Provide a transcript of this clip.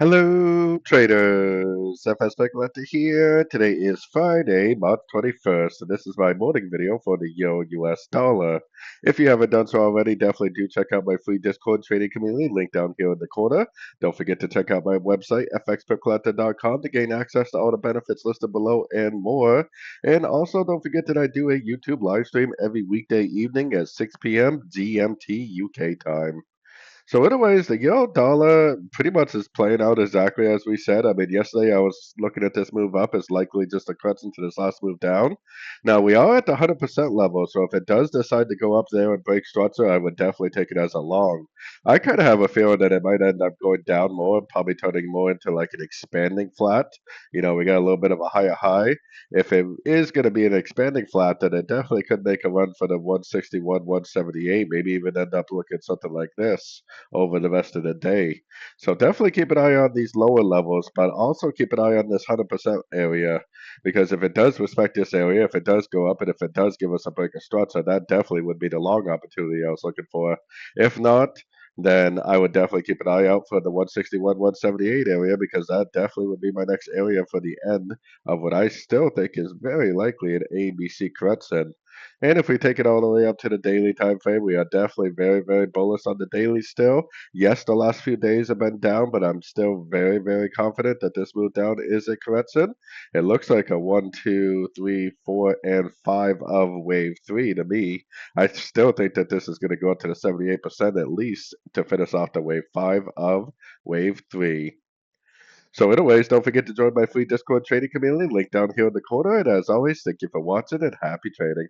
Hello, traders. FX Pip Collector here. Today is Friday, March 21st, and this is my morning video for the Euro-US dollar. If you haven't done so already, definitely do check out my free Discord trading community link down here in the corner. Don't forget to check out my website, fxpipcollector.com, to gain access to all the benefits listed below and more. And also, don't forget that I do a YouTube live stream every weekday evening at 6 p.m. GMT UK time. So anyways, the euro dollar pretty much is playing out exactly as we said. I mean, yesterday I was looking at this move up as likely just a correction to this last move down. Now we are at the 100% level, so if it does decide to go up there and break structure, I would definitely take it as a long. I kind of have a feeling that it might end up going down more, probably turning more into like an expanding flat. We got a little bit of a higher high. If it is going to be an expanding flat, then it definitely could make a run for the 161, 178, maybe even end up looking something like this over the rest of the day. So definitely keep an eye on these lower levels, but also keep an eye on this 100% area, because if it does respect this area, if it does go up, and if it does give us a break of structure, that definitely would be the long opportunity I was looking for. If not, then I would definitely keep an eye out for the 161, 178 area, because that definitely would be my next area for the end of what I still think is very likely an ABC correction. And if we take it all the way up to the daily time frame, we are definitely very, very bullish on the daily still. Yes, the last few days have been down, but I'm still very, very confident that this move down is a correction. It looks like a 1, 2, 3, 4, and 5 of wave 3 to me. I still think that this is going to go up to the 78% at least to finish off the wave 5 of wave 3. So anyways, don't forget to join my free Discord trading community, link down here in the corner. And as always, thank you for watching and happy trading.